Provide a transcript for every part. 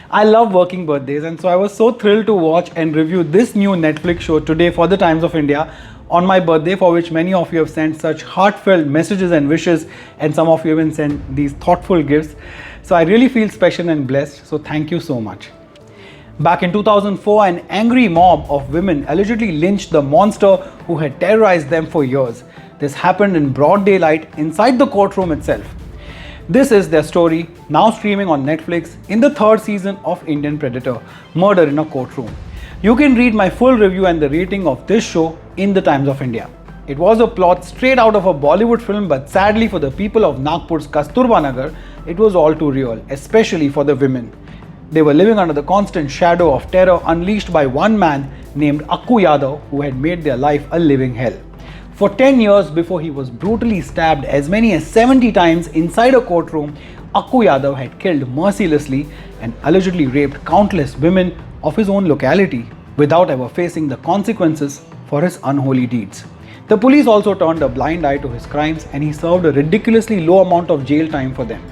I love working birthdays, and so I was so thrilled to watch and review this new Netflix show today for the Times of India on my birthday, for which many of you have sent such heartfelt messages and wishes, and some of you even sent these thoughtful gifts. So I really feel special and blessed, so thank you so much. Back in 2004, an angry mob of women allegedly lynched the monster who had terrorized them for years. This happened in broad daylight inside the courtroom itself. This is their story, now streaming on Netflix in the third season of Indian Predator, Murder in a Courtroom. You can read my full review and the rating of this show in the Times of India. It was a plot straight out of a Bollywood film, but sadly for the people of Nagpur's Kasturba Nagar, it was all too real, especially for the women. They were living under the constant shadow of terror unleashed by one man named Akku Yadav, who had made their life a living hell. For 10 years before he was brutally stabbed as many as 70 times inside a courtroom, Akku Yadav had killed mercilessly and allegedly raped countless women of his own locality without ever facing the consequences for his unholy deeds. The police also turned a blind eye to his crimes, and he served a ridiculously low amount of jail time for them.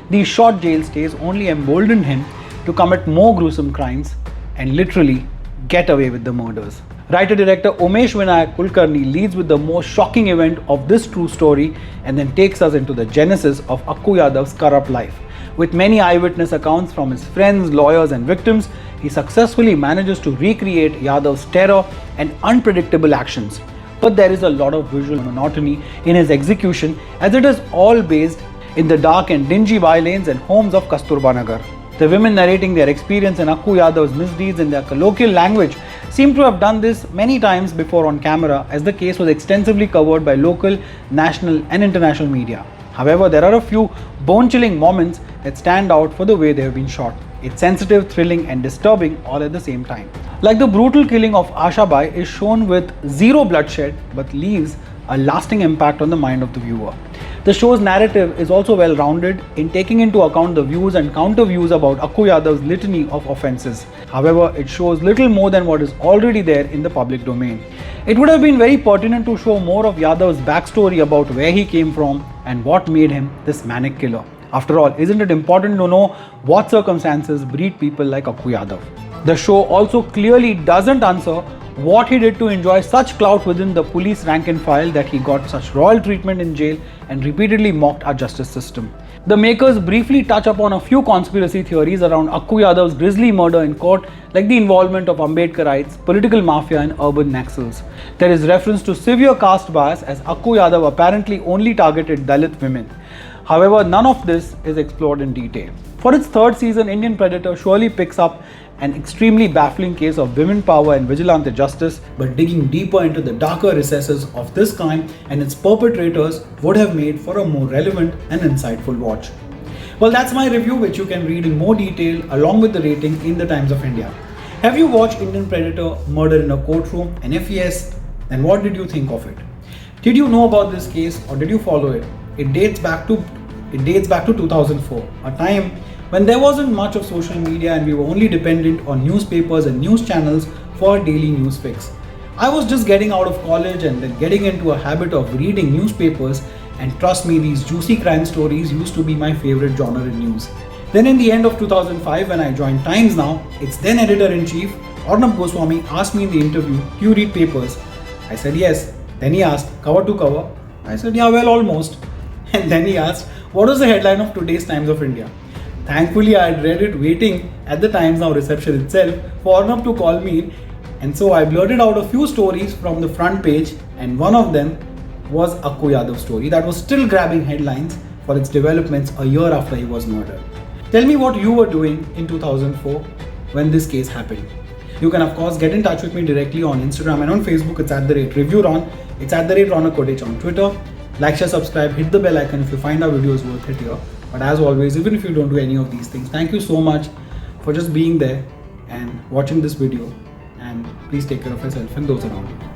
These short jail stays only emboldened him to commit more gruesome crimes and literally get away with the murders. Writer-director Umesh Vinayak Kulkarni leads with the most shocking event of this true story and then takes us into the genesis of Akku Yadav's corrupt life. With many eyewitness accounts from his friends, lawyers and victims, he successfully manages to recreate Yadav's terror and unpredictable actions. But there is a lot of visual monotony in his execution, as it is all based in the dark and dingy bylanes and homes of Kasturba Nagar. The women narrating their experience in Akku Yadav's misdeeds in their colloquial language seem to have done this many times before on camera, as the case was extensively covered by local, national and international media. However, there are a few bone-chilling moments that stand out for the way they have been shot. It's sensitive, thrilling and disturbing all at the same time. Like the brutal killing of Asha Bai is shown with zero bloodshed but leaves a lasting impact on the mind of the viewer. The show's narrative is also well-rounded in taking into account the views and counter-views about Akku Yadav's litany of offences. However, it shows little more than what is already there in the public domain. It would have been very pertinent to show more of Yadav's backstory about where he came from and what made him this manic killer. After all, isn't it important to know what circumstances breed people like Akku Yadav? The show also clearly doesn't answer what he did to enjoy such clout within the police rank and file that he got such royal treatment in jail and repeatedly mocked our justice system. The makers briefly touch upon a few conspiracy theories around Akku Yadav's grisly murder in court, like the involvement of Ambedkarites, political mafia and urban Naxals. There is reference to severe caste bias, as Akku Yadav apparently only targeted Dalit women. However, none of this is explored in detail. For its third season, Indian Predator surely picks up an extremely baffling case of women power and vigilante justice, but digging deeper into the darker recesses of this crime and its perpetrators would have made for a more relevant and insightful watch. Well, that's my review, which you can read in more detail along with the rating in the Times of India. Have you watched Indian Predator, Murder in a Courtroom? And if yes, then what did you think of it? Did you know about this case or did you follow it? It dates back to 2004, a time when there wasn't much of social media and we were only dependent on newspapers and news channels for our daily news fix. I was just getting out of college and then getting into a habit of reading newspapers, and trust me, these juicy crime stories used to be my favorite genre in news. Then in the end of 2005, when I joined Times Now, its then editor-in-chief, Arnab Goswami, asked me in the interview, "Do you read papers?" I said yes. Then he asked, "Cover to cover?" I said, "Yeah, well, almost." And then he asked, "What was the headline of today's Times of India?" Thankfully, I had read it waiting at the Times Now reception itself for Arnab to call me, and so I blurted out a few stories from the front page, and one of them was Akku Yadav's story that was still grabbing headlines for its developments a year after he was murdered. Tell me what you were doing in 2004 when this case happened. You can of course get in touch with me directly on Instagram and on Facebook. It's @Reviewron. It's @Ronak on Twitter. Like, share, subscribe, hit the bell icon if you find our videos worth it here. But as always, even if you don't do any of these things, thank you so much for just being there and watching this video. And please take care of yourself and those around you.